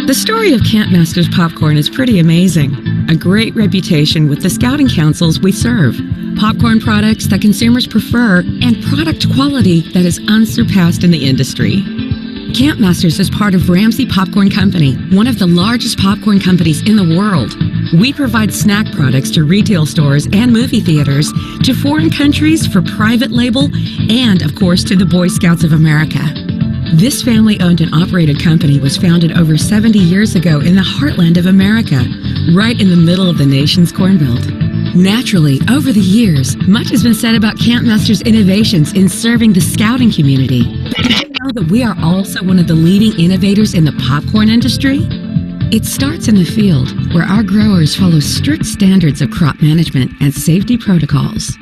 The story of Campmasters Popcorn is pretty amazing. A great reputation with the scouting councils we serve, popcorn products that consumers prefer, and product quality that is unsurpassed in the industry. Campmasters is part of Ramsey Popcorn Company, one of the largest popcorn companies in the world. We provide snack products to retail stores and movie theaters, to foreign countries for private label, and of course to the Boy Scouts of America. This family-owned and operated company was founded over 70 years ago in the heartland of America, right in the middle of the nation's Corn Belt. Naturally, over the years, much has been said about Campmasters' innovations in serving the scouting community. But did you know that we are also one of the leading innovators in the popcorn industry? It starts in the field, where our growers follow strict standards of crop management and safety protocols.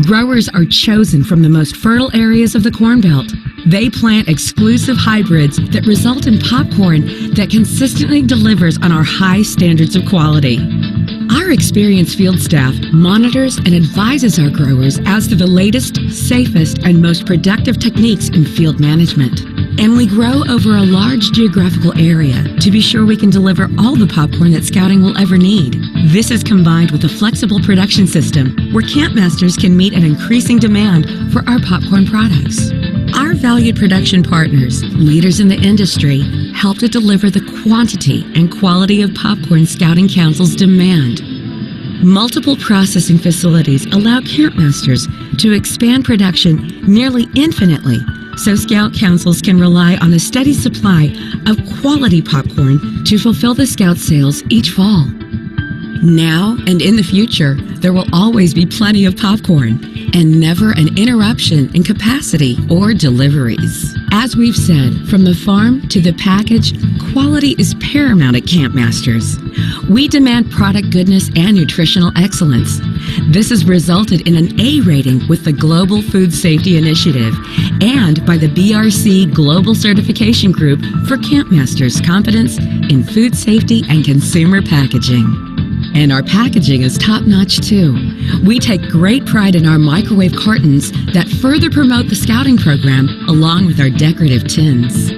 Growers are chosen from the most fertile areas of the Corn Belt. They plant exclusive hybrids that result in popcorn that consistently delivers on our high standards of quality. Our experienced field staff monitors and advises our growers as to the latest, safest, and most productive techniques in field management. And we grow over a large geographical area to be sure we can deliver all the popcorn that scouting will ever need. This is combined with a flexible production system where Campmasters can meet an increasing demand for our popcorn products. Our valued production partners, leaders in the industry, help to deliver the quantity and quality of popcorn scouting councils demand. Multiple processing facilities allow Campmasters to expand production nearly infinitely, so Scout Councils can rely on a steady supply of quality popcorn to fulfill the Scout sales each fall. Now and in the future, there will always be plenty of popcorn and never an interruption in capacity or deliveries. As we've said, from the farm to the package, quality is paramount at Campmasters. We demand product goodness and nutritional excellence. This has resulted in an A rating with the Global Food Safety Initiative and by the BRC Global Certification Group for Campmasters' competence in food safety and consumer packaging. And our packaging is top-notch too. We take great pride in our microwave cartons that further promote the scouting program along with our decorative tins.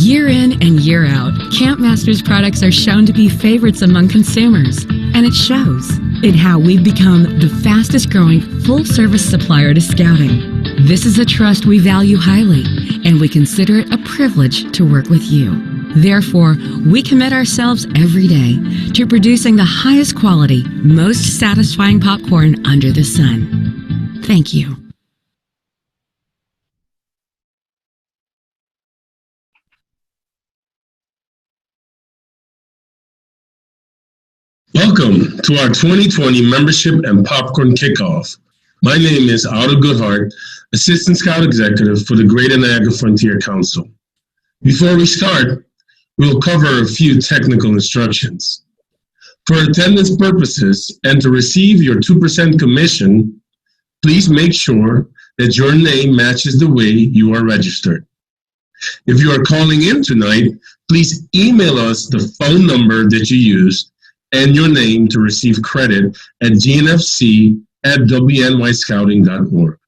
Year in and year out, Campmasters products are shown to be favorites among consumers, and it shows in how we've become the fastest growing full-service supplier to scouting. This is a trust we value highly, and we consider it a privilege to work with you. Therefore, we commit ourselves every day to producing the highest quality, most satisfying popcorn under the sun. Thank you. Welcome to our 2020 Membership and Popcorn Kickoff. My name is Otto Goodhart, Assistant Scout Executive for the Greater Niagara Frontier Council. Before we start, we'll cover a few technical instructions. For attendance purposes and to receive your 2% commission, please make sure that your name matches the way you are registered. If you are calling in tonight, please email us the phone number that you used and your name to receive credit at gnfc@wnyscouting.org.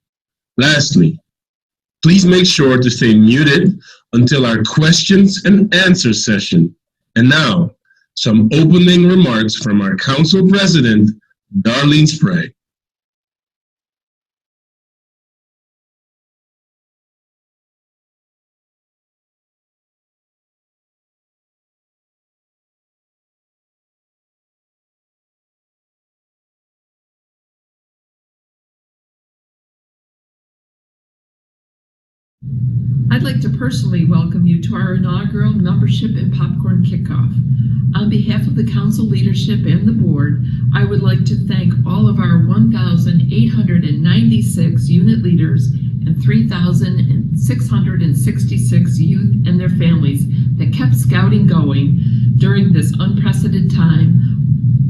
Lastly, please make sure to stay muted until our questions and answer session. And now, some opening remarks from our Council President, Darlene Sprague. I'd like to personally welcome you to our inaugural Membership and Popcorn Kickoff. On behalf of the Council leadership and the Board, I would like to thank all of our 1,896 unit leaders and 3,666 youth and their families that kept scouting going during this unprecedented time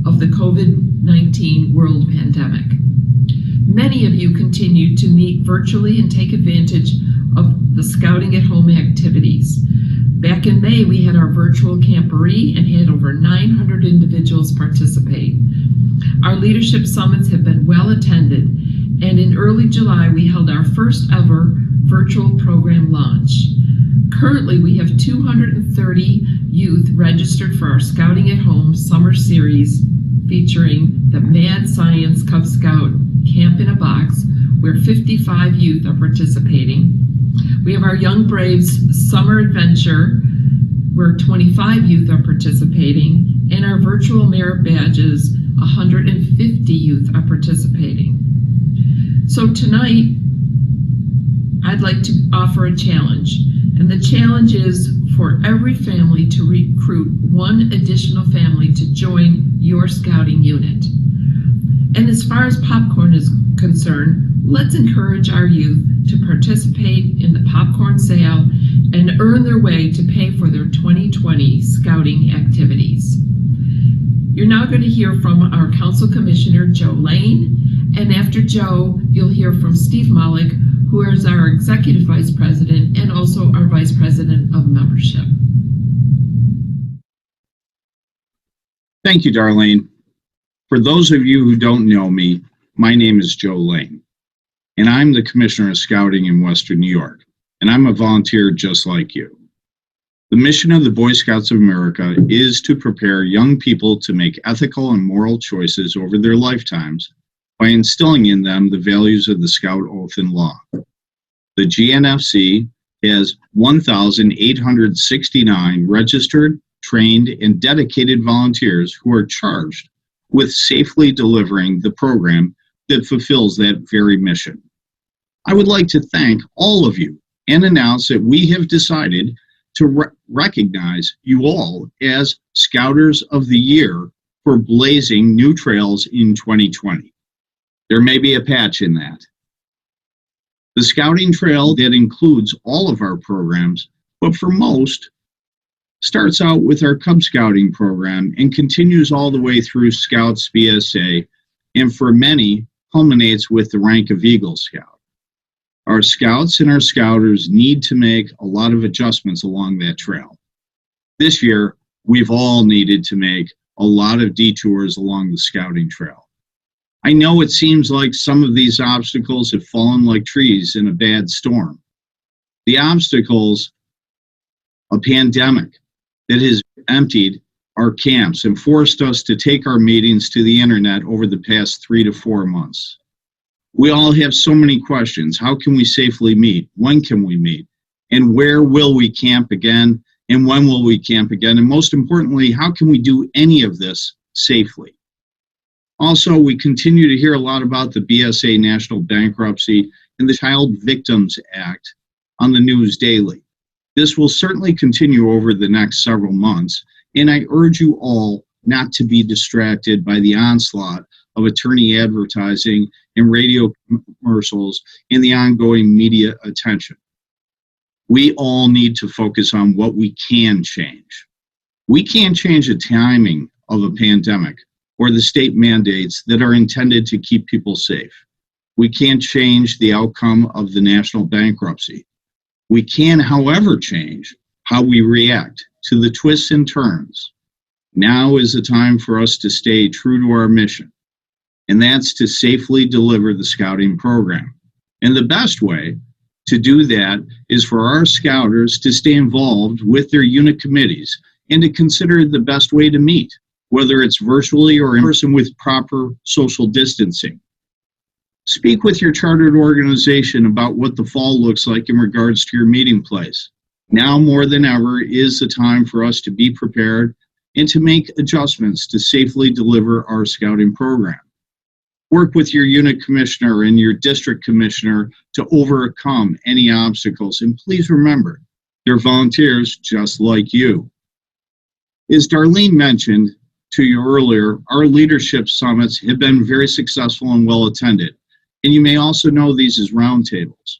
of the COVID-19 world pandemic. Many of you continue to meet virtually and take advantage of the Scouting at Home activities. Back in May, we had our virtual camporee and had over 900 individuals participate. Our leadership summits have been well attended, and in early July, we held our first ever virtual program launch. Currently, we have 230 youth registered for our Scouting at Home summer series featuring the Mad Science Cub Scout Camp in a Box, where 55 youth are participating. We have our Young Braves Summer Adventure, where 25 youth are participating, and our virtual merit badges, 150 youth are participating. So tonight, I'd like to offer a challenge, and the challenge is for every family to recruit one additional family to join your scouting unit. And as far as popcorn is concerned, let's encourage our youth to participate in the popcorn sale and earn their way to pay for their 2020 scouting activities. You're now going to hear from our Council Commissioner, Joe Lane, and after Joe, you'll hear from Steve Mollick, who is our Executive Vice President and also our Vice President of Membership. Thank you, Darlene. For those of you who don't know me, my name is Joe Lane, and I'm the Commissioner of Scouting in Western New York, and I'm a volunteer just like you. The mission of the Boy Scouts of America is to prepare young people to make ethical and moral choices over their lifetimes by instilling in them the values of the Scout Oath and Law. The GNFC has 1,869 registered, trained, and dedicated volunteers who are charged with safely delivering the program that fulfills that very mission. I would like to thank all of you and announce that we have decided to recognize you all as Scouters of the Year for blazing new trails in 2020. There may be a patch in that. The Scouting Trail that includes all of our programs, but for most, starts out with our Cub Scouting program and continues all the way through Scouts BSA, and for many, culminates with the rank of Eagle Scout. Our Scouts and our Scouters need to make a lot of adjustments along that trail. This year, we've all needed to make a lot of detours along the Scouting Trail. I know it seems like some of these obstacles have fallen like trees in a bad storm. The obstacles, a pandemic that has emptied our camps and forced us to take our meetings to the internet over the past 3 to 4 months. We all have so many questions. How can we safely meet? When can we meet? And where will we camp again? And when will we camp again? And most importantly, how can we do any of this safely? Also, we continue to hear a lot about the BSA national bankruptcy and the Child Victims Act on the news daily. This will certainly continue over the next several months, and I urge you all not to be distracted by the onslaught of attorney advertising and radio commercials and the ongoing media attention. We all need to focus on what we can change. We can't change the timing of a pandemic or the state mandates that are intended to keep people safe. We can't change the outcome of the national bankruptcy. We can, however, change how we react to the twists and turns. Now is the time for us to stay true to our mission, and that's to safely deliver the scouting program. And the best way to do that is for our Scouters to stay involved with their unit committees and to consider the best way to meet, whether it's virtually or in person with proper social distancing. Speak with your chartered organization about what the fall looks like in regards to your meeting place. Now more than ever is the time for us to be prepared and to make adjustments to safely deliver our scouting program. Work with your unit commissioner and your district commissioner to overcome any obstacles. And please remember, they're volunteers just like you. As Darlene mentioned to you earlier, our leadership summits have been very successful and well attended. And you may also know these as roundtables.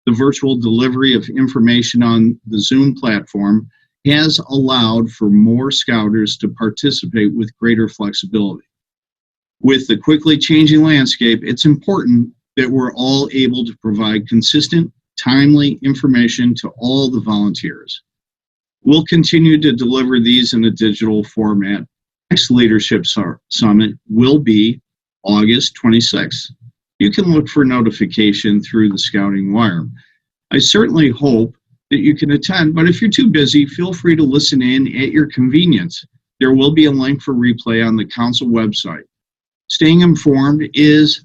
The virtual delivery of information on the Zoom platform has allowed for more Scouters to participate with greater flexibility. With the quickly changing landscape, it's important that we're all able to provide consistent, timely information to all the volunteers. We'll continue to deliver these in a digital format. Next Leadership Summit will be August 26th. You can look for notification through the Scouting Wire. I certainly hope that you can attend, but if you're too busy, feel free to listen in at your convenience. There will be a link for replay on the council website. Staying informed is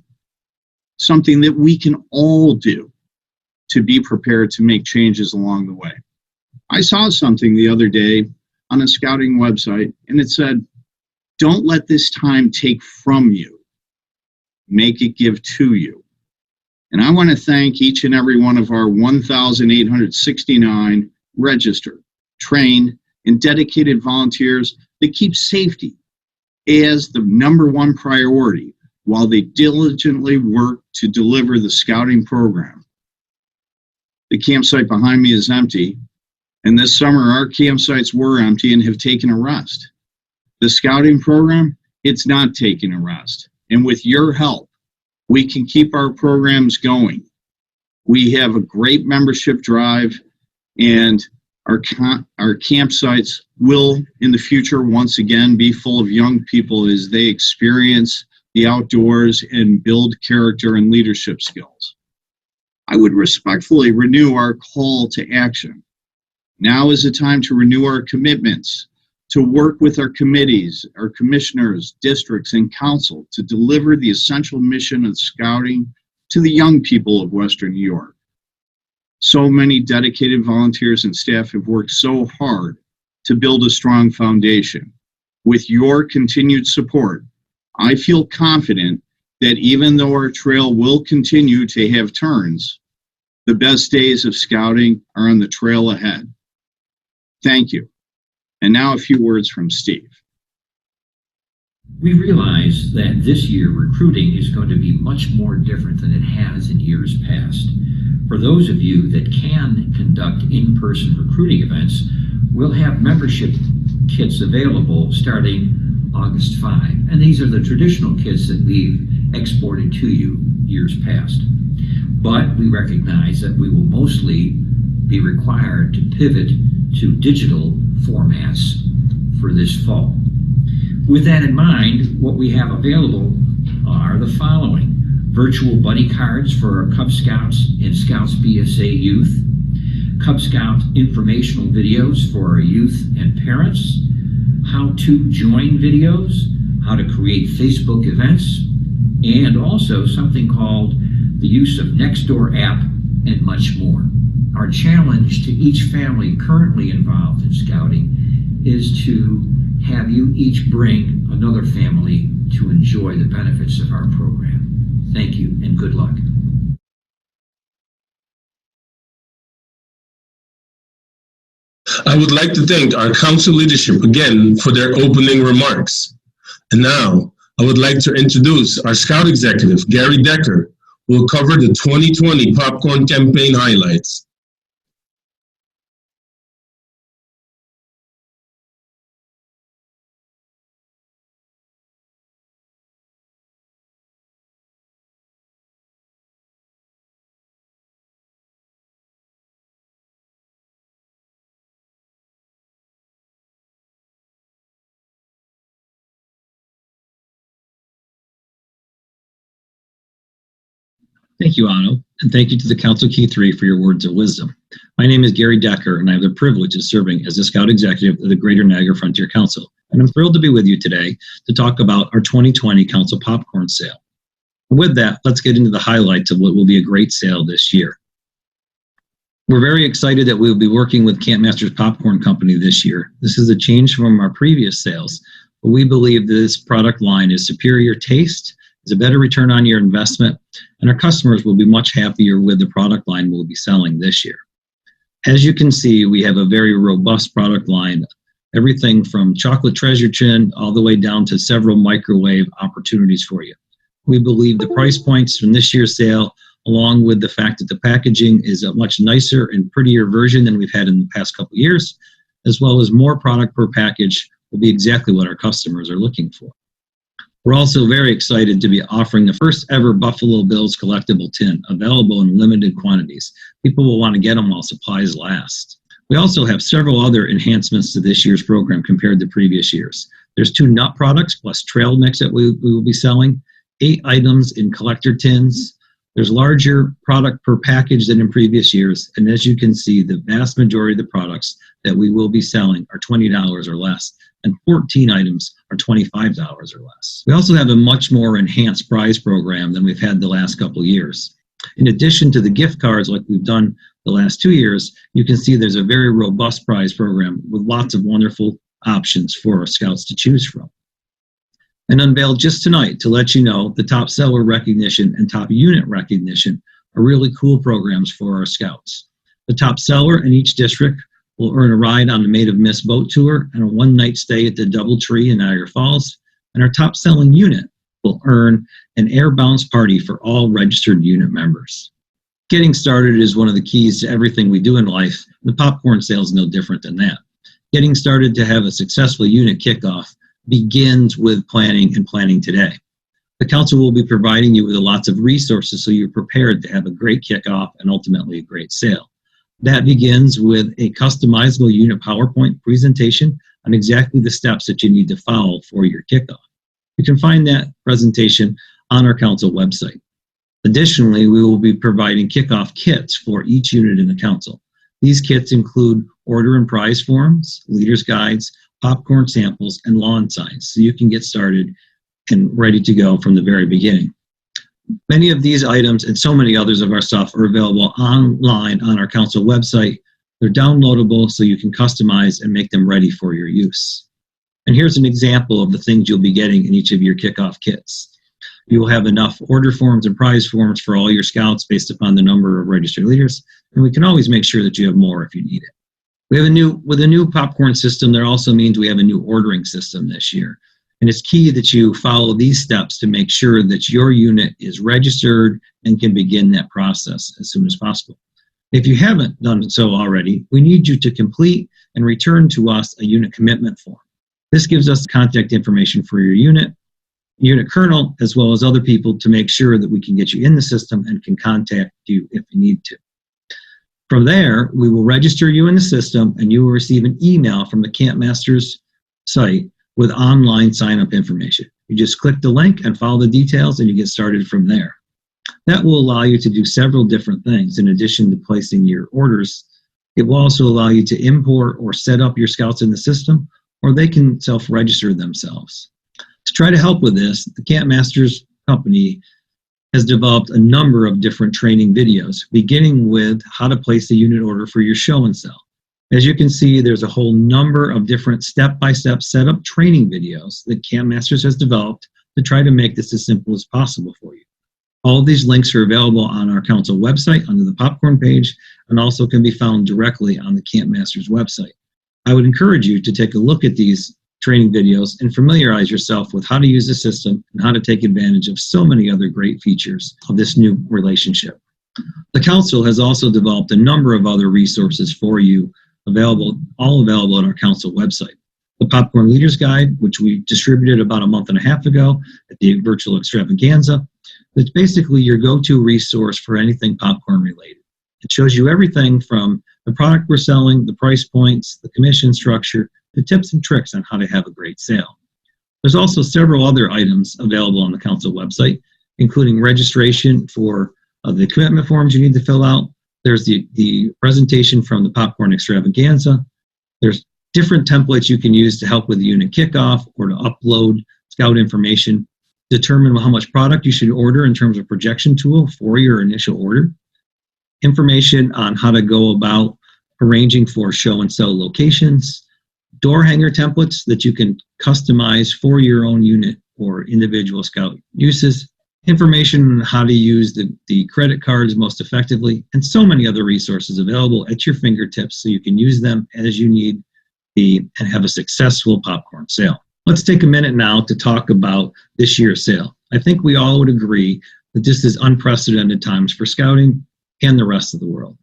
something that we can all do to be prepared to make changes along the way. I saw something the other day on a scouting website, and it said, "Don't let this time take from you. Make it give to you." And I want to thank each and every one of our 1,869 registered, trained, and dedicated volunteers that keep safety as the number one priority while they diligently work to deliver the scouting program. The campsite behind me is empty, and this summer our campsites were empty and have taken a rest. The scouting program, it's not taking a rest. And with your help, we can keep our programs going. We have a great membership drive, and our campsites will, in the future, once again, be full of young people as they experience the outdoors and build character and leadership skills. I would respectfully renew our call to action. Now is the time to renew our commitments, to work with our committees, our commissioners, districts, and council to deliver the essential mission of scouting to the young people of Western New York. So many dedicated volunteers and staff have worked so hard to build a strong foundation. With your continued support, I feel confident that even though our trail will continue to have turns, the best days of scouting are on the trail ahead. Thank you. And now a few words from Steve. We realize that this year recruiting is going to be much more different than it has in years past. For those of you that can conduct in-person recruiting events, we'll have membership kits available starting August 5. And these are the traditional kits that we've exported to you years past. But we recognize that we will mostly be required to pivot to digital formats for this fall. With that in mind, what we have available are the following: virtual buddy cards for our Cub Scouts and Scouts BSA youth, Cub Scout informational videos for our youth and parents, how to join videos, how to create Facebook events, and also something called the use of Nextdoor app, and much more. Our challenge to each family currently involved in scouting is to have you each bring another family to enjoy the benefits of our program. Thank you and good luck. I would like to thank our council leadership again for their opening remarks. And now I would like to introduce our Scout executive, Gary Decker, who will cover the 2020 Popcorn campaign highlights. Thank you, Otto, and thank you to the Council Key 3 for your words of wisdom. My name is Gary Decker, and I have the privilege of serving as the Scout Executive of the Greater Niagara Frontier Council. And I'm thrilled to be with you today to talk about our 2020 Council Popcorn Sale. And with that, let's get into the highlights of what will be a great sale this year. We're very excited that we will be working with Camp Masters Popcorn Company this year. This is a change from our previous sales, but we believe this product line is superior taste, is a better return on your investment, and our customers will be much happier with the product line we'll be selling this year. As you can see, we have a very robust product line, everything from chocolate treasure chin all the way down to several microwave opportunities for you. We believe the price points from this year's sale, along with the fact that the packaging is a much nicer and prettier version than we've had in the past couple of years, as well as more product per package, will be exactly what our customers are looking for. We're also very excited to be offering the first ever Buffalo Bills collectible tin, available in limited quantities. People will want to get them while supplies last. We also have several other enhancements to this year's program compared to previous years. There's 2 nut products plus trail mix that we will be selling, 8 items in collector tins, There's larger product per package than in previous years, and as you can see, the vast majority of the products that we will be selling are $20 or less, and 14 items are $25 or less. We also have a much more enhanced prize program than we've had the last couple of years. In addition to the gift cards like we've done the last 2 years, you can see there's a very robust prize program with lots of wonderful options for our scouts to choose from. And unveiled just tonight to let you know the top seller recognition and top unit recognition are really cool programs for our scouts. The top seller in each district will earn a ride on the Maid of Mist boat tour and a one-night stay at the Doubletree in Niagara Falls. And our top selling unit will earn an air bounce party for all registered unit members. Getting started is one of the keys to everything we do in life. The popcorn sale is no different than that. Getting started to have a successful unit kickoff begins with planning and planning today. The council will be providing you with lots of resources so you're prepared to have a great kickoff and ultimately a great sale. That begins with a customizable unit PowerPoint presentation on exactly the steps that you need to follow for your kickoff. You can find that presentation on our council website. Additionally, we will be providing kickoff kits for each unit in the council. These kits include order and prize forms, leaders guides, popcorn samples, and lawn signs, so you can get started and ready to go from the very beginning. Many of these items and so many others of our stuff are available online on our council website. They're downloadable so you can customize and make them ready for your use. And here's an example of the things you'll be getting in each of your kickoff kits. You will have enough order forms and prize forms for all your scouts based upon the number of registered leaders, and we can always make sure that you have more if you need it. With a new popcorn system, there also means we have a new ordering system this year. And it's key that you follow these steps to make sure that your unit is registered and can begin that process as soon as possible. If you haven't done so already, we need you to complete and return to us a unit commitment form. This gives us contact information for your unit colonel, as well as other people to make sure that we can get you in the system and can contact you if you need to. From there, we will register you in the system and you will receive an email from the Camp Masters site with online sign-up information. You just click the link and follow the details and you get started from there. That will allow you to do several different things in addition to placing your orders. It will also allow you to import or set up your scouts in the system, or they can self-register themselves. To try to help with this, the Camp Masters company has developed a number of different training videos, beginning with how to place a unit order for your show and sell. As you can see, there's a whole number of different step-by-step setup training videos that Camp Masters has developed to try to make this as simple as possible for you. All of these links are available on our council website under the popcorn page and also can be found directly on the Camp Masters website. I would encourage you to take a look at these training videos and familiarize yourself with how to use the system and how to take advantage of so many other great features of this new relationship. The council has also developed a number of other resources for you all available on our council website. The Popcorn Leaders Guide, which we distributed about a month and a half ago at the virtual extravaganza. It's basically your go-to resource for anything popcorn related. It shows you everything from the product we're selling, the price points, the commission structure, the tips and tricks on how to have a great sale. There's also several other items available on the council website, including registration for the commitment forms you need to fill out. There's the presentation from the Popcorn Extravaganza. There's different templates you can use to help with the unit kickoff or to upload scout information, determine how much product you should order in terms of projection tool for your initial order, information on how to go about arranging for show and sell locations, door hanger templates that you can customize for your own unit or individual scout uses, information on how to use the credit cards most effectively, and so many other resources available at your fingertips so you can use them as you need and have a successful popcorn sale. Let's take a minute now to talk about this year's sale. I think we all would agree that this is unprecedented times for scouting and the rest of the world.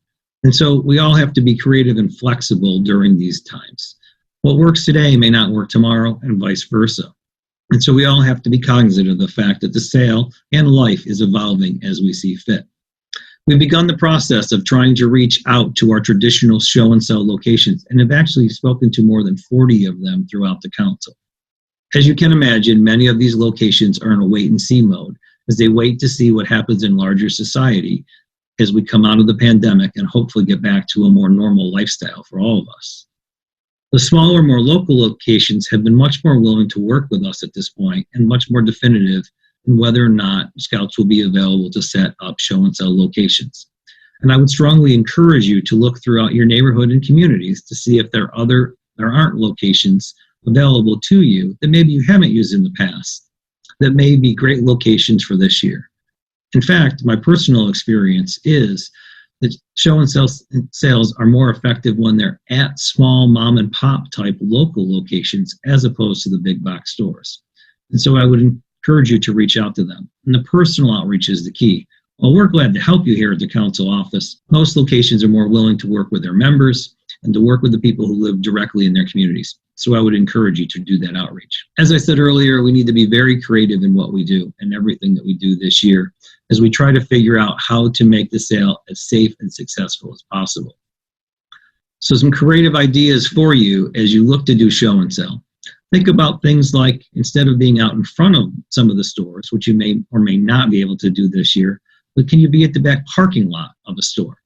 And so we all have to be creative and flexible during these times. What works today may not work tomorrow and vice versa. And so we all have to be cognizant of the fact that the sale and life is evolving as we see fit. We've begun the process of trying to reach out to our traditional show and sell locations and have actually spoken to more than 40 of them throughout the council. As you can imagine, many of these locations are in a wait and see mode as they wait to see what happens in larger society as we come out of the pandemic and hopefully get back to a more normal lifestyle for all of us. The smaller, more local locations have been much more willing to work with us at this point and much more definitive in whether or not Scouts will be available to set up show and sell locations. And I would strongly encourage you to look throughout your neighborhood and communities to see if there aren't locations available to you that maybe you haven't used in the past, that may be great locations for this year. In fact, my personal experience is that show and sell sales are more effective when they're at small mom and pop type local locations as opposed to the big box stores. And so I would encourage you to reach out to them. And the personal outreach is the key. Well, we're glad to help you here at the council office. Most locations are more willing to work with their members and to work with the people who live directly in their communities. So I would encourage you to do that outreach. As I said earlier, we need to be very creative in what we do and everything that we do this year as we try to figure out how to make the sale as safe and successful as possible. So some creative ideas for you as you look to do show and sell. Think about things like, instead of being out in front of some of the stores, which you may or may not be able to do this year, but can you be at the back parking lot of a store?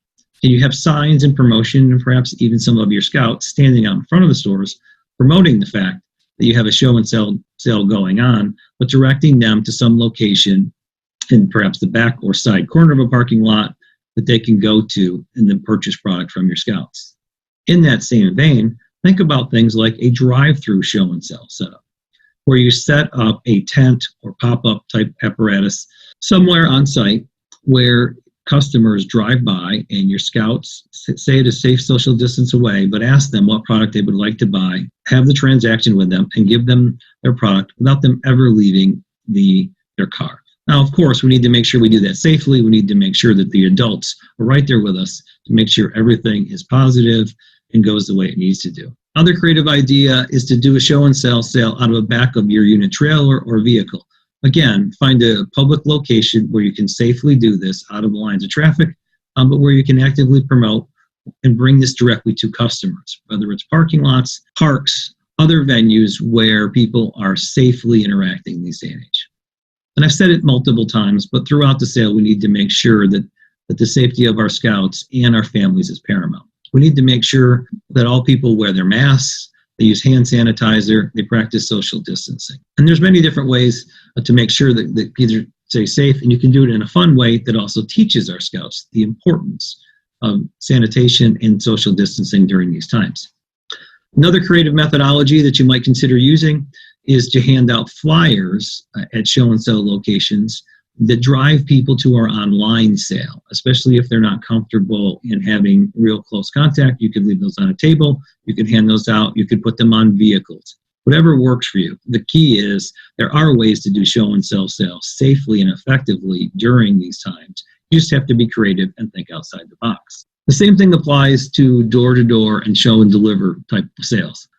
Can you have signs and promotion and perhaps even some of your scouts standing out in front of the stores promoting the fact that you have a show and sell going on, but directing them to some location in perhaps the back or side corner of a parking lot that they can go to and then purchase product from your scouts. In that same vein, think about things like a drive-through show and sell setup, where you set up a tent or pop-up type apparatus somewhere on site where customers drive by and your scouts say it is safe social distance away, but ask them what product they would like to buy, have the transaction with them, and give them their product without them ever leaving their car. Now, of course, we need to make sure we do that safely. We need to make sure that the adults are right there with us to make sure everything is positive and goes the way it needs to do. Another creative idea is to do a show and sell sale out of the back of your unit trailer or vehicle. Again, find a public location where you can safely do this out of the lines of traffic, but where you can actively promote and bring this directly to customers, whether it's parking lots, parks, other venues where people are safely interacting these day and age. And I've said it multiple times, but throughout the sale, we need to make sure that the safety of our scouts and our families is paramount. We need to make sure that all people wear their masks, they use hand sanitizer, they practice social distancing. And there's many different ways to make sure that kids stay safe, and you can do it in a fun way that also teaches our scouts the importance of sanitation and social distancing during these times. Another creative methodology that you might consider using is to hand out flyers at show and sell locations that drive people to our online sale, especially if they're not comfortable in having real close contact. You could leave those on a table, you could hand those out, you could put them on vehicles, whatever works for you. The key is there are ways to do show and sell sales safely and effectively during these times. You just have to be creative and think outside the box. The same thing applies to door-to-door and show and deliver type of sales.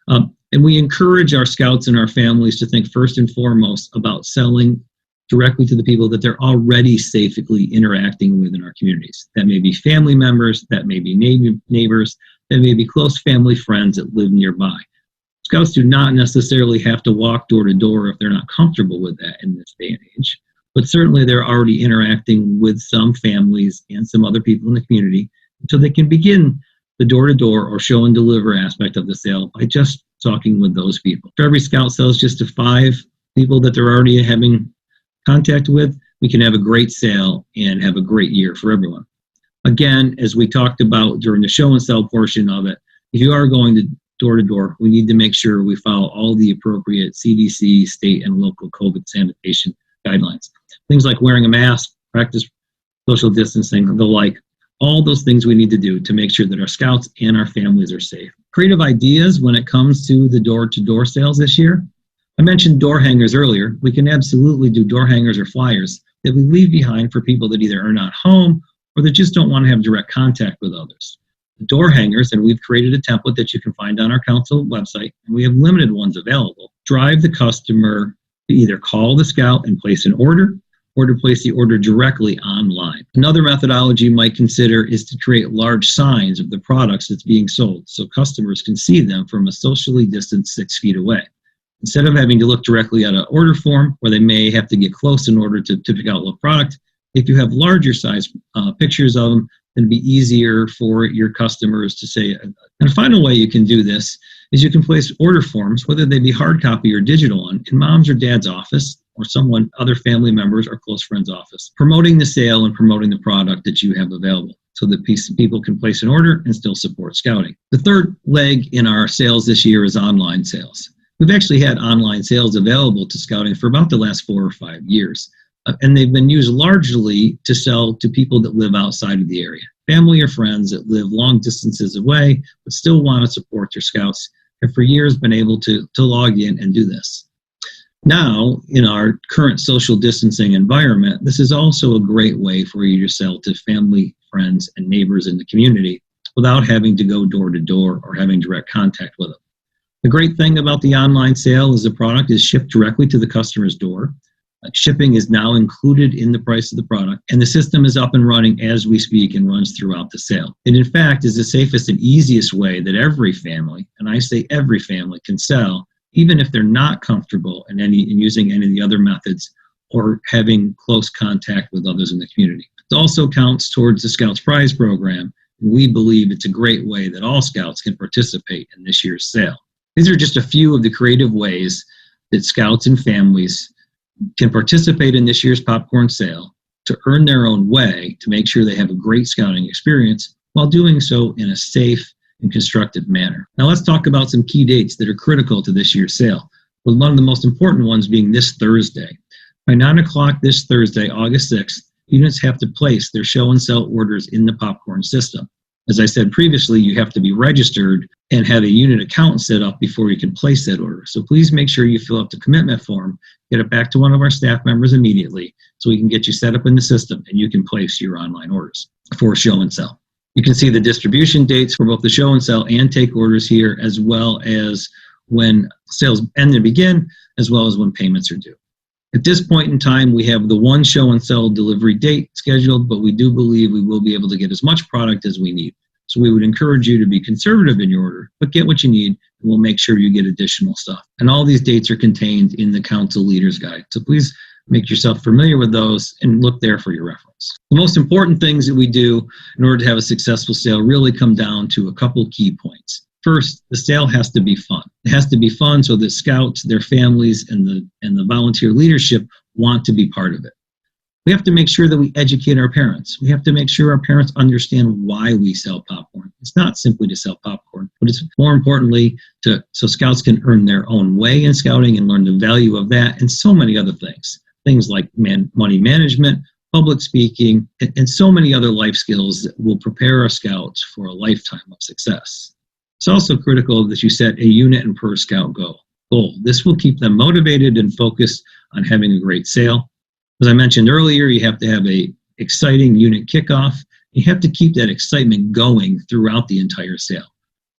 And we encourage our scouts and our families to think first and foremost about selling directly to the people that they're already safely interacting with in our communities. That may be family members, that may be neighbors, that may be close family friends that live nearby. Scouts do not necessarily have to walk door to door if they're not comfortable with that in this day and age, but certainly they're already interacting with some families and some other people in the community, so they can begin the door-to-door or show and deliver aspect of the sale by just talking with those people. If every scout sells just to 5 people that they're already having contact with, we can have a great sale and have a great year for everyone. Again, as we talked about during the show and sell portion of it, if you are going to door-to-door, we need to make sure we follow all the appropriate CDC, state, and local COVID sanitation guidelines. Things like wearing a mask, practice social distancing, the like. All those things we need to do to make sure that our scouts and our families are safe. Creative ideas when it comes to the door-to-door sales this year. I mentioned door hangers earlier. We can absolutely do door hangers or flyers that we leave behind for people that either are not home or that just don't want to have direct contact with others. The door hangers, and we've created a template that you can find on our council website, and we have limited ones available, drive the customer to either call the scout and place an order, or to place the order directly online. Another methodology you might consider is to create large signs of the products that's being sold so customers can see them from a socially distanced 6 feet away. Instead of having to look directly at an order form where they may have to get close in order to pick out the product, if you have larger size pictures of them, then it'd be easier for your customers to say. And a final way you can do this is you can place order forms, whether they be hard copy or digital one, in mom's or dad's office or other family members or close friends' office, promoting the sale and promoting the product that you have available so that people can place an order and still support scouting. The third leg in our sales this year is online sales. We've actually had online sales available to scouting for about the last 4 or 5 years. And they've been used largely to sell to people that live outside of the area, family or friends that live long distances away, but still want to support their scouts, have for years been able to log in and do this. Now, in our current social distancing environment, this is also a great way for you to sell to family, friends, and neighbors in the community without having to go door to door or having direct contact with them. The great thing about the online sale is the product is shipped directly to the customer's door. Shipping is now included in the price of the product, and the system is up and running as we speak and runs throughout the sale. It, in fact, is the safest and easiest way that every family, and I say every family, can sell, even if they're not comfortable in using any of the other methods or having close contact with others in the community. It also counts towards the Scouts Prize program. We believe it's a great way that all Scouts can participate in this year's sale. These are just a few of the creative ways that Scouts and families can participate in this year's popcorn sale to earn their own way to make sure they have a great scouting experience while doing so in a safe and constructive manner. Now let's talk about some key dates that are critical to this year's sale, with one of the most important ones being this Thursday. By 9 o'clock this Thursday, August 6th, units have to place their show and sell orders in the popcorn system. As I said previously, you have to be registered and have a unit account set up before you can place that order. So please make sure you fill out the commitment form, get it back to one of our staff members immediately so we can get you set up in the system and you can place your online orders for show and sell. You can see the distribution dates for both the show and sell and take orders here, as well as when sales end and begin, as well as when payments are due. At this point in time, we have the one show and sell delivery date scheduled, but we do believe we will be able to get as much product as we need. So we would encourage you to be conservative in your order, but get what you need, and we'll make sure you get additional stuff. And all these dates are contained in the Council Leaders Guide. So please make yourself familiar with those and look there for your reference. The most important things that we do in order to have a successful sale really come down to a couple key points. First, the sale has to be fun. It has to be fun so that Scouts, their families, and the volunteer leadership want to be part of it. We have to make sure that we educate our parents. We have to make sure our parents understand why we sell popcorn. It's not simply to sell popcorn, but it's more importantly so Scouts can earn their own way in scouting and learn the value of that, and so many other things. Things like money management, public speaking, and so many other life skills that will prepare our Scouts for a lifetime of success. It's also critical that you set a unit and per Scout goal. This will keep them motivated and focused on having a great sale. As I mentioned earlier, you have to have a exciting unit kickoff. You have to keep that excitement going throughout the entire sale,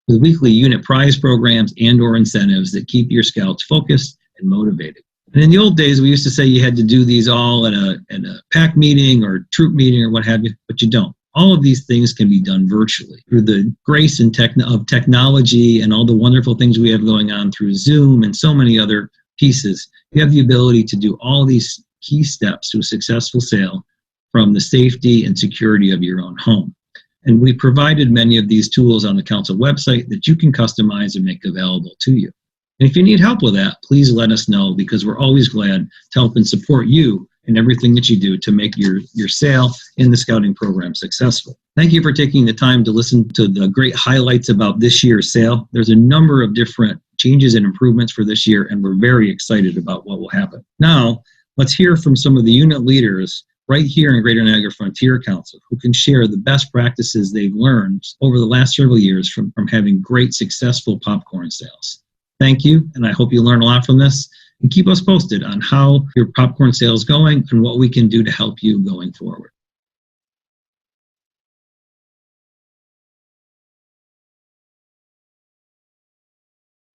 with weekly unit prize programs and or incentives that keep your Scouts focused and motivated. And in the old days, we used to say you had to do these all at a pack meeting or troop meeting or what have you, but you don't. All of these things can be done virtually through the grace and of technology and all the wonderful things we have going on through Zoom and so many other pieces. You have the ability to do all these key steps to a successful sale from the safety and security of your own home. And we provided many of these tools on the Council website that you can customize and make available to you. And if you need help with that, please let us know, because we're always glad to help and support you in everything that you do to make your sale in the scouting program successful. Thank you for taking the time to listen to the great highlights about this year's sale. There's a number of different changes and improvements for this year, and we're very excited about what will happen. Now, let's hear from some of the unit leaders right here in Greater Niagara Frontier Council who can share the best practices they've learned over the last several years from having great, successful popcorn sales. Thank you, and I hope you learn a lot from this. And keep us posted on how your popcorn sale is going and what we can do to help you going forward.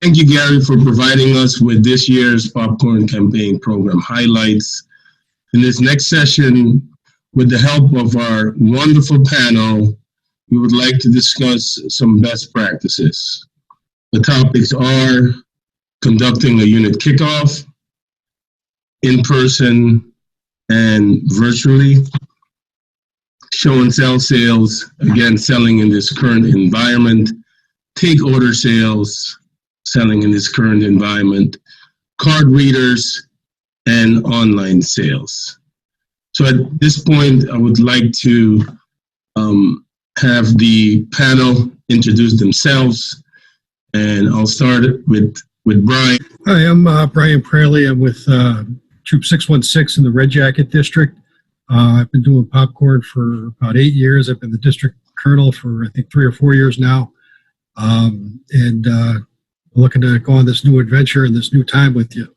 Thank you, Gary, for providing us with this year's popcorn campaign program highlights. In this next session, with the help of our wonderful panel, we would like to discuss some best practices. The topics are conducting a unit kickoff in person and virtually, show and tell sales, again, selling in this current environment, take order sales, selling in this current environment, card readers, and online sales. So at this point, I would like to have the panel introduce themselves, and I'll start with Brian. Hi, I'm Brian Praley. I'm with Troop 616 in the Red Jacket District. I've been doing popcorn for about 8 years. I've been the district colonel for, I think, 3 or 4 years now. And looking to go on this new adventure and this new time with you.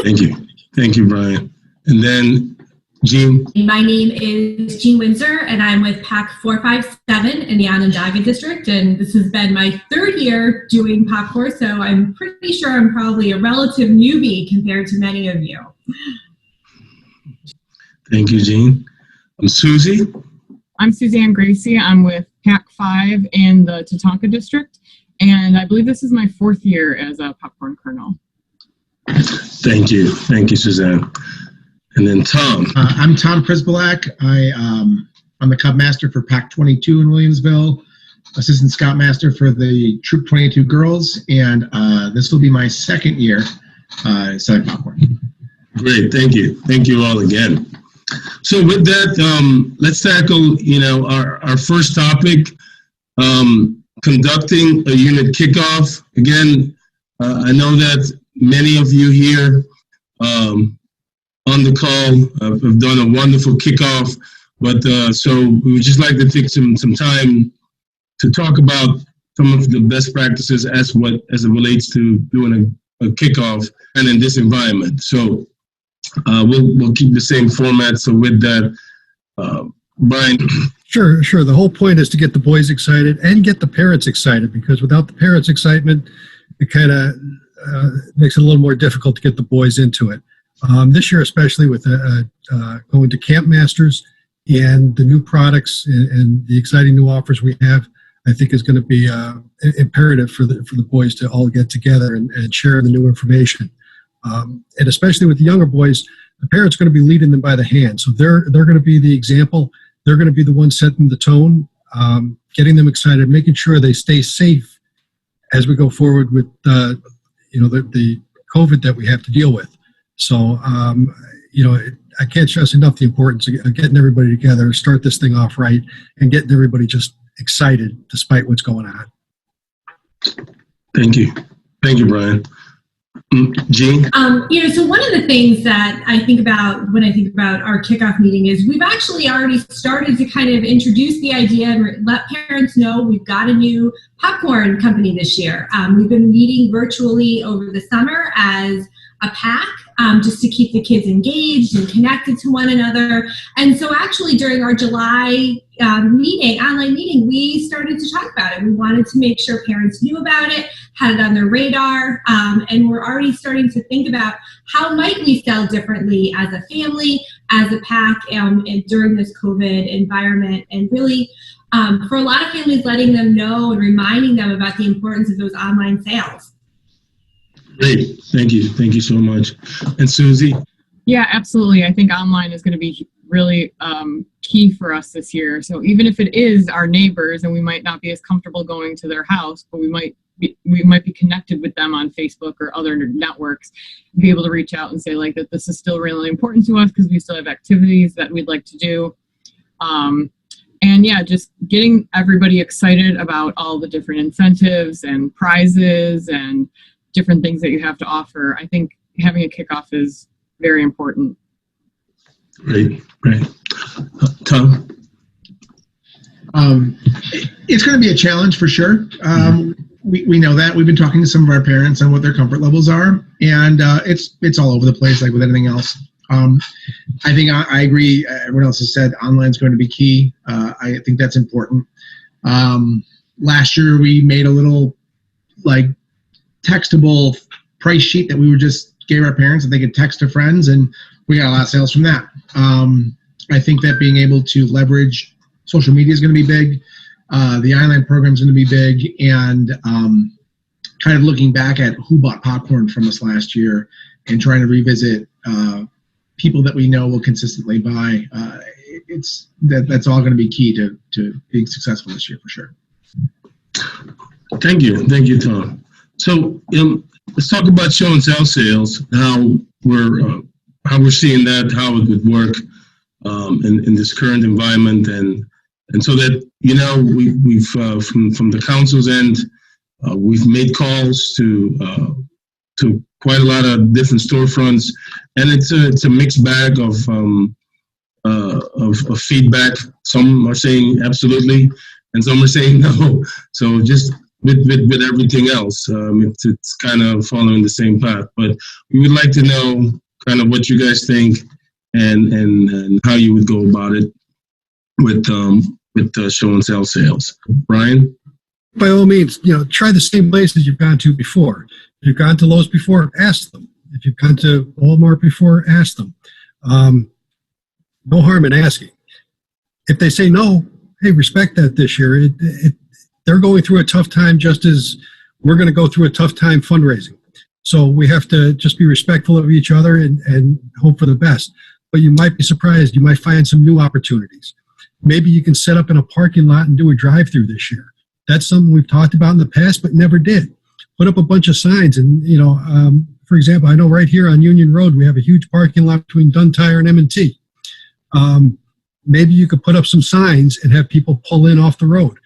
Thank you. Thank you, Brian. And then Jean. My name is Jean Windsor, and I'm with PAC 457 in the Onondaga District, and this has been my 3rd year doing popcorn, so I'm pretty sure I'm probably a relative newbie compared to many of you. Thank you, Jean. I'm Susie. I'm Suzanne Gracie. I'm with PAC 5 in the Tatanka District, and I believe this is my 4th year as a popcorn colonel. Thank you. Thank you, Suzanne. And then Tom. I'm Tom Prisbalak. I'm the Cub Master for PAC 22 in Williamsville, Assistant Scout Master for the Troop 22 Girls, and this will be my 2nd year selling popcorn. Great. Thank you. Thank you all again. So with that, let's tackle, our first topic, conducting a unit kickoff. Again, I know that many of you here on the call have done a wonderful kickoff, but so we would just like to take some time to talk about some of the best practices as it relates to doing a kickoff and in this environment. So we'll keep the same format. So with that, Brian. Sure. The whole point is to get the boys excited and get the parents excited, because without the parents' excitement, it kind of makes it a little more difficult to get the boys into it. This year, especially with going to Camp Masters and the new products and the exciting new offers we have, I think is going to be imperative for the boys to all get together and share the new information. And especially with the younger boys, the parents are going to be leading them by the hand. So they're going to be the example. They're going to be the ones setting the tone, getting them excited, making sure they stay safe as we go forward with the COVID that we have to deal with. So, I can't stress enough the importance of getting everybody together, start this thing off right, and getting everybody just excited despite what's going on. Thank you. Thank you, Brian. Jean? So one of the things that I think about when I think about our kickoff meeting is we've actually already started to kind of introduce the idea and let parents know we've got a new popcorn company this year. We've been meeting virtually over the summer as a PAC, just to keep the kids engaged and connected to one another. And so actually during our July online meeting, we started to talk about it. We wanted to make sure parents knew about it, had it on their radar, and we're already starting to think about how might we sell differently as a family, as a PAC, and during this COVID environment, and really for a lot of families letting them know and reminding them about the importance of those online sales. Great. Thank you. Thank you so much. And Susie? Yeah, absolutely. I think online is going to be really key for us this year. So even if it is our neighbors and we might not be as comfortable going to their house, but we might be connected with them on Facebook or other networks, be able to reach out and say that this is still really important to us because we still have activities that we'd like to do. And yeah, just getting everybody excited about all the different incentives and prizes and different things that you have to offer. I think having a kickoff is very important. Great. Tom? It's going to be a challenge for sure. We know that. We've been talking to some of our parents on what their comfort levels are, and it's all over the place like with anything else. I think I agree. Everyone else has said online is going to be key. I think that's important. Last year we made a little textable price sheet that we just gave our parents that they could text to friends, and we got a lot of sales from that. I think that being able to leverage social media is going to be big. The online program is going to be big, and kind of looking back at who bought popcorn from us last year and trying to revisit people that we know will consistently buy. That's all going to be key to being successful this year for sure. Thank you, Tom. So let's talk about show and sell sales. How we're seeing that, how it would work in this current environment, and so that we've from the council's end, we've made calls to quite a lot of different storefronts, and it's a mixed bag of feedback. Some are saying absolutely, and some are saying no. So just with everything else, it's kind of following the same path. But we would like to know kind of what you guys think and how you would go about it with show and sell sales. Brian? By all means, try the same places you've gone to before. If you've gone to Lowe's before, ask them. If you've gone to Walmart before, ask them. No harm in asking. If they say no, hey, respect that this year. They're going through a tough time just as we're going to go through a tough time fundraising. So we have to just be respectful of each other and hope for the best. But you might be surprised. You might find some new opportunities. Maybe you can set up in a parking lot and do a drive-through this year. That's something we've talked about in the past, but never did. Put up a bunch of signs. And, for example, I know right here on Union Road, we have a huge parking lot between Dunn Tire and M&T. Maybe you could put up some signs and have people pull in off the road.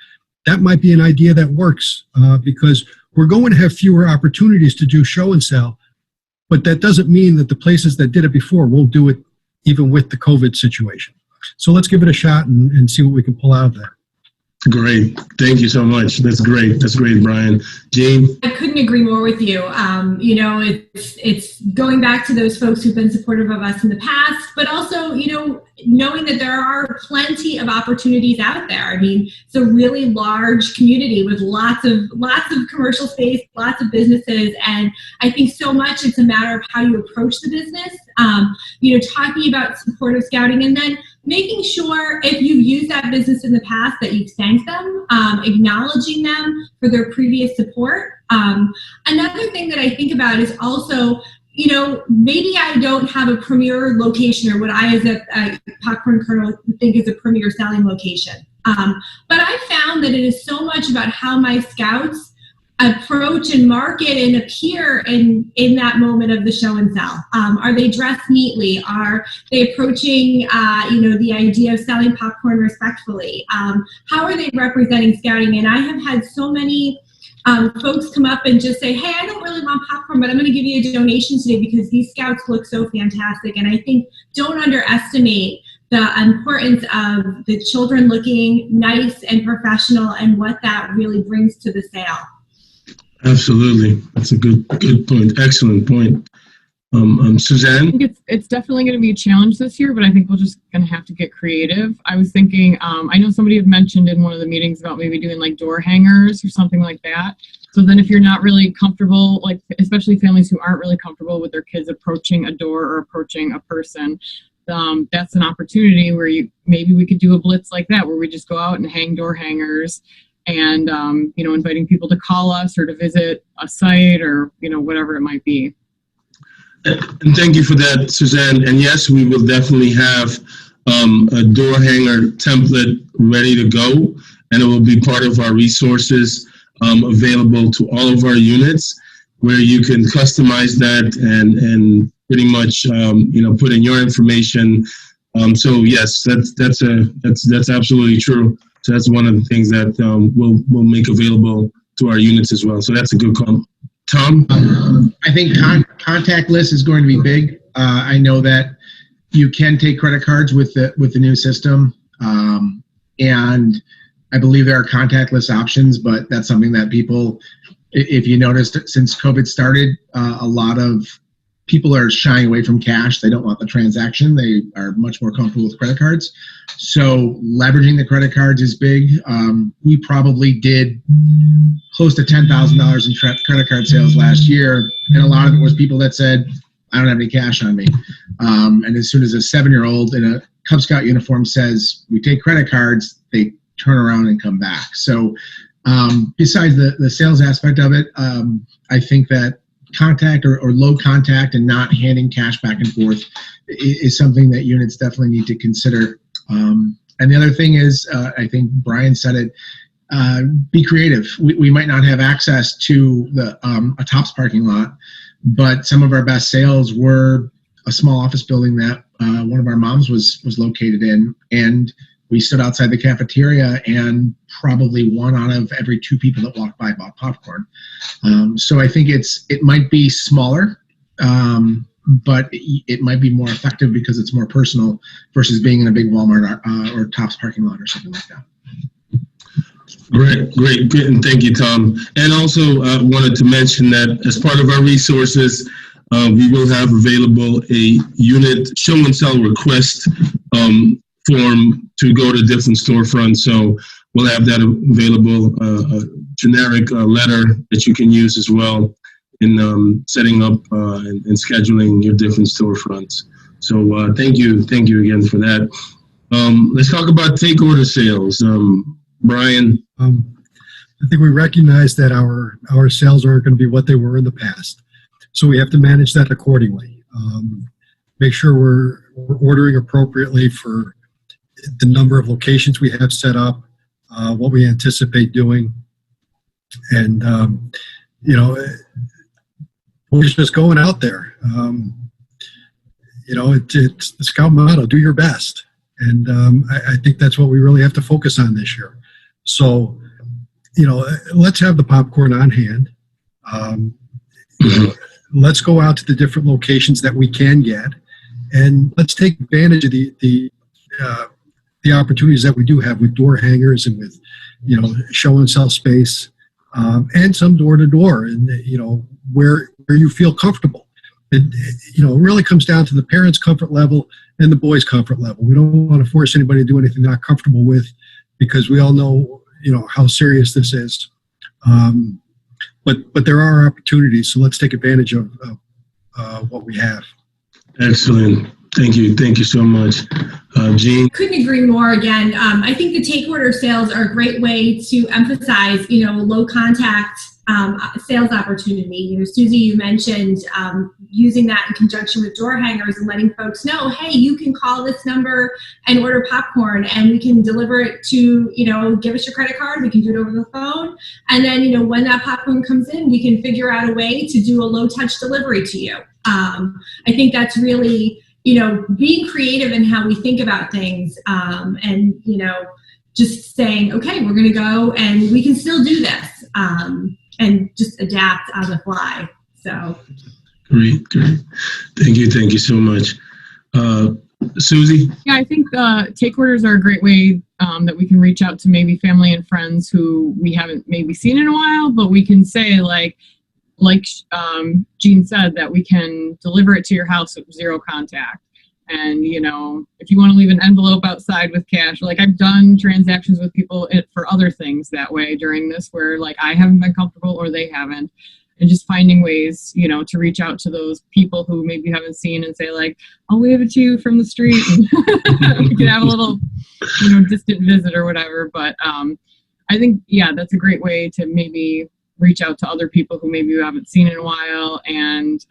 That might be an idea that works because we're going to have fewer opportunities to do show and sell, but that doesn't mean that the places that did it before won't do it even with the COVID situation. So let's give it a shot and see what we can pull out of there. Great. Thank you so much. That's great. That's great, Brian. Jane? I couldn't agree more with you. It's going back to those folks who've been supportive of us in the past, but also, knowing that there are plenty of opportunities out there. I mean, it's a really large community with lots of commercial space, lots of businesses, and I think so much it's a matter of how you approach the business. Talking about supportive scouting, and then making sure if you've used that business in the past that you've thanked them, acknowledging them for their previous support. Another thing that I think about is also, maybe I don't have a premier location or what I as a popcorn kernel think is a premier selling location. But I found that it is so much about how my scouts approach and market and appear in that moment of the show and sell. Are they dressed neatly? Are they approaching, the idea of selling popcorn respectfully? How are they representing scouting? And I have had so many folks come up and just say, hey, I don't really want popcorn, but I'm going to give you a donation today because these scouts look so fantastic. And I think don't underestimate the importance of the children looking nice and professional and what that really brings to the sale. Absolutely. That's a good point. Excellent point. Suzanne? I think it's definitely going to be a challenge this year, but I think we're just going to have to get creative. I was thinking, I know somebody had mentioned in one of the meetings about maybe doing like door hangers or something like that. So then if you're not really comfortable, like especially families who aren't really comfortable with their kids approaching a door or approaching a person, that's an opportunity where maybe we could do a blitz like that, where we just go out and hang door hangers and, inviting people to call us or to visit a site or, whatever it might be. And thank you for that, Suzanne. And yes, we will definitely have a door hanger template ready to go, and it will be part of our resources available to all of our units, where you can customize that and pretty much put in your information. So yes, that's absolutely true. So that's one of the things that we'll make available to our units as well. So that's a good call. Tom? I think contactless is going to be big. I know that you can take credit cards with the new system, and I believe there are contactless options, but that's something that people, if you noticed, since COVID started, a lot of people are shying away from cash. They don't want the transaction. They are much more comfortable with credit cards. So leveraging the credit cards is big. We probably did close to $10,000 in credit card sales last year, and a lot of it was people that said, I don't have any cash on me. And as soon as a 7-year-old in a Cub Scout uniform says, we take credit cards, they turn around and come back. So Besides the sales aspect of it, I think that contact or low contact and not handing cash back and forth is something that units definitely need to consider. And the other thing is, I think Brian said it, be creative. We might not have access to a Tops parking lot, but some of our best sales were a small office building that one of our moms was located in, and we stood outside the cafeteria, and probably 1 out of every 2 people that walked by bought popcorn. So I think it might be smaller, but it might be more effective because it's more personal versus being in a big Walmart or Tops parking lot or something like that. Great, and thank you, Tom. And also wanted to mention that as part of our resources, we will have available a unit show and sell request form to go to different storefronts. So we'll have that available, a generic letter that you can use as well in setting up and scheduling your different storefronts. So thank you again for that. Let's talk about take order sales. Brian? I think we recognize that our sales aren't going to be what they were in the past. So we have to manage that accordingly. Make sure we're ordering appropriately for the number of locations we have set up, what we anticipate doing. And, we're just going out there. It's the Scout motto, do your best. And I think that's what we really have to focus on this year. So, let's have the popcorn on hand. Let's go out to the different locations that we can get, and let's take advantage of the opportunities that we do have with door hangers and with, show and sell space, and some door to door, and where you feel comfortable. It really comes down to the parents' comfort level and the boys' comfort level. We don't want to force anybody to do anything they're not comfortable with, because we all know, how serious this is. But there are opportunities, so let's take advantage of what we have. Excellent. Thank you so much. Jean? Couldn't agree more again. I think the take order sales are a great way to emphasize, low contact sales opportunity. Susie, you mentioned using that in conjunction with door hangers and letting folks know, hey, you can call this number and order popcorn, and we can deliver it to, give us your credit card. We can do it over the phone. And then, when that popcorn comes in, we can figure out a way to do a low touch delivery to you. I think that's really, being creative in how we think about things, and, just saying, okay, we're going to go and we can still do this, and just adapt on the fly. So great. Thank you so much. Susie? Yeah, I think take orders are a great way that we can reach out to maybe family and friends who we haven't maybe seen in a while, but we can say like Jean said, that we can deliver it to your house with zero contact. And, if you want to leave an envelope outside with cash, like I've done transactions with people for other things that way during this, where like I haven't been comfortable or they haven't, and just finding ways, to reach out to those people who maybe you haven't seen and say like, I'll wave it to you from the street, and we can have a little, distant visit or whatever. But I think, that's a great way to maybe reach out to other people who maybe you haven't seen in a while. And,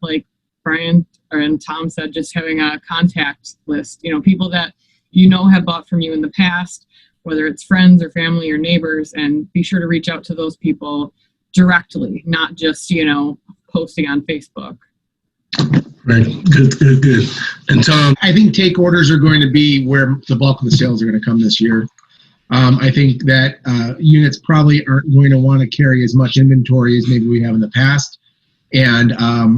like Brian and Tom said, just having a contact list, people that have bought from you in the past, whether it's friends or family or neighbors, and be sure to reach out to those people directly, not just, posting on Facebook. Right. Good. And Tom? I think take orders are going to be where the bulk of the sales are going to come this year. I think that units probably aren't going to want to carry as much inventory as maybe we have in the past. And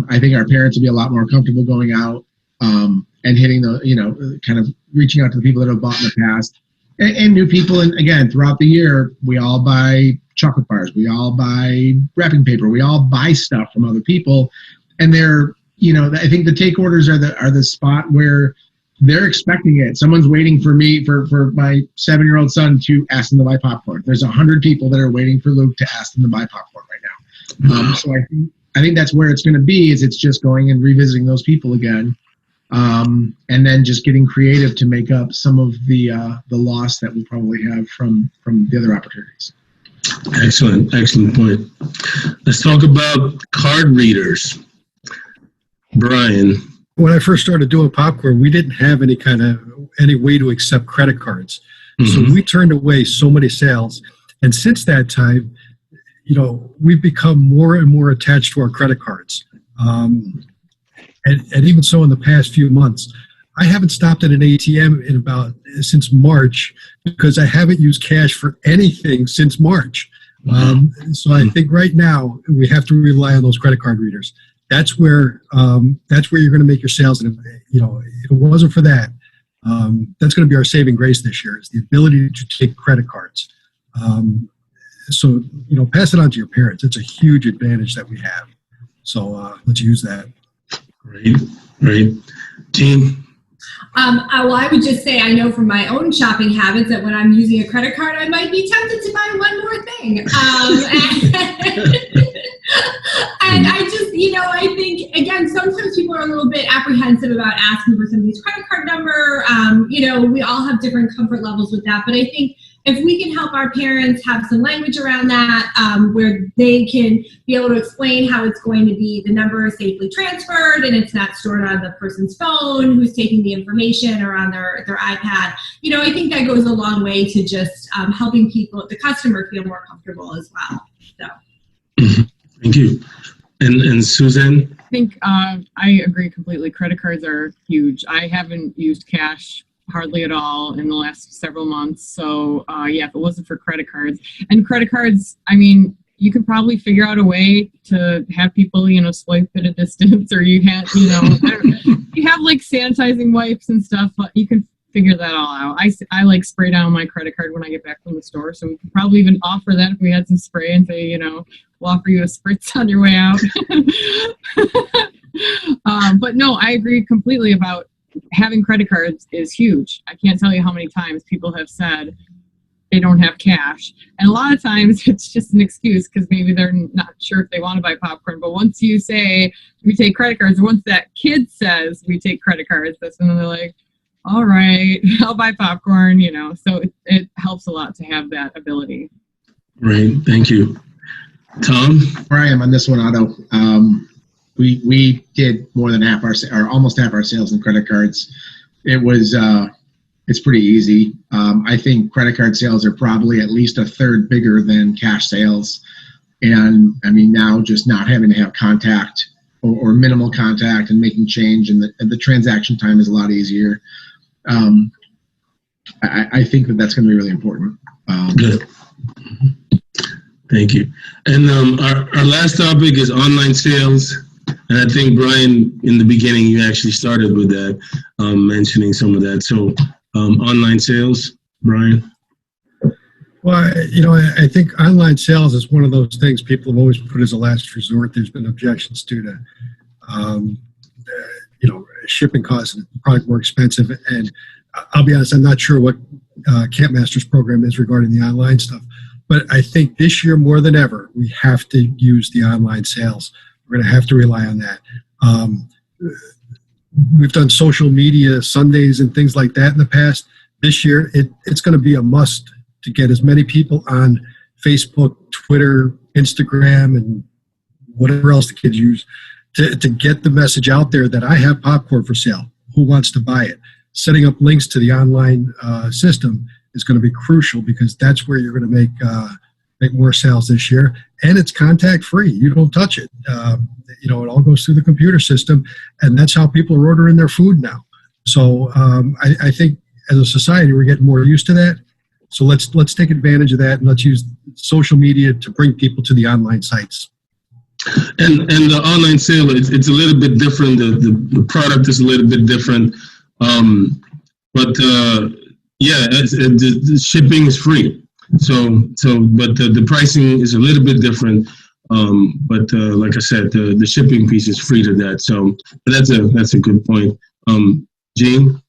I think our parents will be a lot more comfortable going out and hitting the, kind of reaching out to the people that have bought in the past and new people. And again, throughout the year, we all buy chocolate bars. We all buy wrapping paper. We all buy stuff from other people. And they're, I think the take orders are the spot where they're expecting it. Someone's waiting for me, for my 7-year-old son to ask them to buy popcorn. There's 100 people that are waiting for Luke to ask them to buy popcorn right now. So I think that's where it's going to be, is it's just going and revisiting those people again. And then just getting creative to make up some of the loss that we'll probably have from the other opportunities. Excellent point. Let's talk about card readers. Brian. When I first started doing popcorn, we didn't have any way to accept credit cards. So we turned away so many sales. And since that time, we've become more and more attached to our credit cards. And even so in the past few months, I haven't stopped at an ATM since March because I haven't used cash for anything since March. So I think right now we have to rely on those credit card readers. That's where you're going to make your sales. And if it wasn't for that, that's going to be our saving grace this year, is the ability to take credit cards. So pass it on to your parents. It's a huge advantage that we have. So let's use that. Great. Jean? Well, I would just say I know from my own shopping habits that when I'm using a credit card, I might be tempted to buy one more thing. And I just, I think, again, sometimes people are a little bit apprehensive about asking for somebody's credit card number. We all have different comfort levels with that. But I think if we can help our parents have some language around that, where they can be able to explain how it's going to be, the number is safely transferred and it's not stored on the person's phone who's taking the information or on their iPad, I think that goes a long way to just helping the customer feel more comfortable as well. So. Thank you. And Suzanne? I think I agree completely. Credit cards are huge. I haven't used cash hardly at all in the last several months. So if it wasn't for credit cards, you could probably figure out a way to have people, swipe at a distance, or you have, you have like sanitizing wipes and stuff, but you can figure that all out. I like spray down my credit card when I get back from the store. So we could probably even offer that if we had some spray and say, we'll offer you a spritz on your way out. But no, I agree completely about having credit cards is huge. I can't tell you how many times people have said they don't have cash. And a lot of times it's just an excuse because maybe they're not sure if they want to buy popcorn. But once you say we take credit cards, or once that kid says we take credit cards, that's when they're like, all right, I'll buy popcorn, So it helps a lot to have that ability. Right. Thank you. Tom? Where I am on this one, Otto. We did more than almost half our sales in credit cards. It's pretty easy. I think credit card sales are probably at least a third bigger than cash sales. And now just not having to have contact or minimal contact and making change, and the transaction time is a lot easier. I think that's going to be really important. Good. Thank you. And our last topic is online sales. And I think, Brian, in the beginning, you actually started with that, mentioning some of that. So online sales, Brian? Well, I think online sales is one of those things people have always put as a last resort. There's been objections due to, shipping costs and the product more expensive. And I'll be honest, I'm not sure what Campmaster's program is regarding the online stuff. But I think this year more than ever, we have to use the online sales. We're going to have to rely on that. We've done social media Sundays and things like that in the past. This year, it's going to be a must to get as many people on Facebook, Twitter, Instagram, and whatever else the kids use to get the message out there that I have popcorn for sale. Who wants to buy it? Setting up links to the online system is going to be crucial because that's where you're going to make more sales this year. And it's contact free. You don't touch it. It all goes through the computer system, and that's how people are ordering their food now. So I think as a society, we're getting more used to that. So let's take advantage of that, and let's use social media to bring people to the online sites. And the online sale, it's a little bit different. The product is a little bit different. But the shipping is free. But the pricing is a little bit different. But like I said, the shipping piece is free to that. So that's a good point. Jean?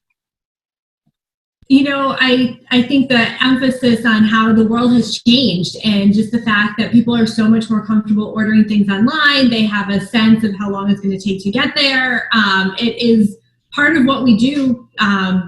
I think the emphasis on how the world has changed and just the fact that people are so much more comfortable ordering things online. They have a sense of how long it's going to take to get there. It is part of what we do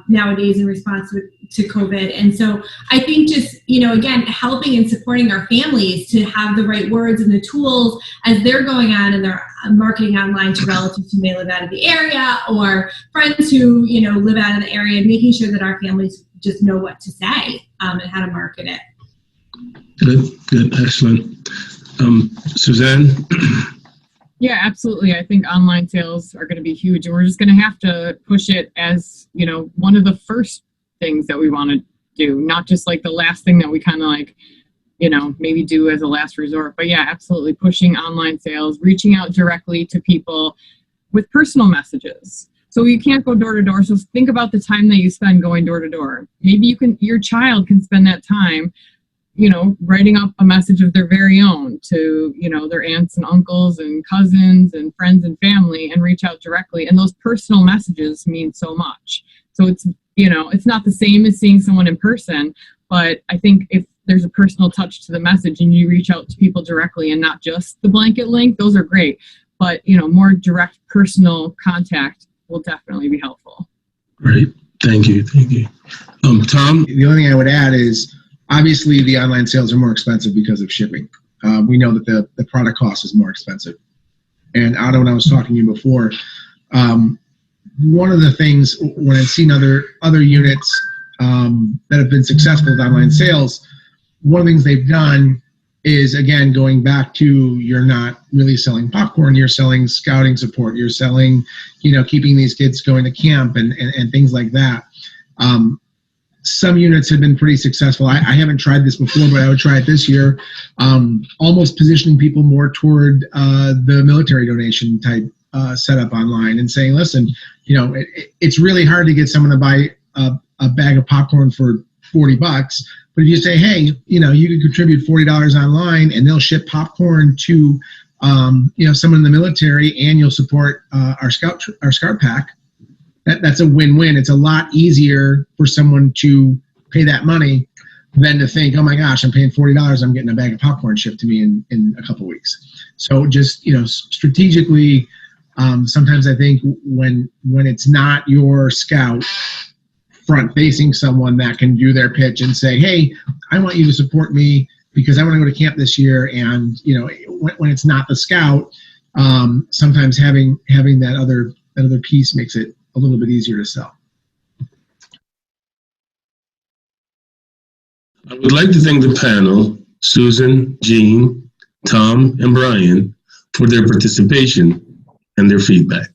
nowadays in response to COVID. And so I think just, again, helping and supporting our families to have the right words and the tools as they're going on and they're marketing online to relatives who may live out of the area or friends who, live out of the area, and making sure that our families just know what to say and how to market it. Good, excellent. Suzanne? Yeah, absolutely. I think online sales are going to be huge, and we're just going to have to push it as, one of the first things that we want to do, not just like the last thing that we kind of like, maybe do as a last resort. But yeah, absolutely pushing online sales, reaching out directly to people with personal messages. So you can't go door to door. So think about the time that you spend going door to door. Maybe your child can spend that time writing up a message of their very own to, their aunts and uncles and cousins and friends and family, and reach out directly. And those personal messages mean so much. So it's, it's not the same as seeing someone in person, but I think if there's a personal touch to the message and you reach out to people directly and not just the blanket link, those are great. But, more direct personal contact will definitely be helpful. Great. Thank you. Tom? The only thing I would add is, obviously, the online sales are more expensive because of shipping. We know that the product cost is more expensive. And Otto, when I was talking to you before, one of the things when I've seen other units that have been successful with online sales, one of the things they've done is, again, going back to, you're not really selling popcorn, you're selling scouting support, you're selling, keeping these kids going to camp and things like that. Some units have been pretty successful. I haven't tried this before, but I would try it this year. Almost positioning people more toward the military donation type setup online and saying, listen, it's really hard to get someone to buy a bag of popcorn for $40. But if you say, hey, you can contribute $40 online and they'll ship popcorn to, someone in the military, and you'll support our scout pack. That's a win-win. It's a lot easier for someone to pay that money than to think, oh my gosh, I'm paying $40, I'm getting a bag of popcorn shipped to me in a couple of weeks. So just, strategically, sometimes I think when it's not your scout front-facing someone that can do their pitch and say, hey, I want you to support me because I want to go to camp this year, and when it's not the scout, sometimes having that other piece makes it a little bit easier to sell. I would like to thank the panel, Susan, Jean, Tom, and Brian, for their participation and their feedback.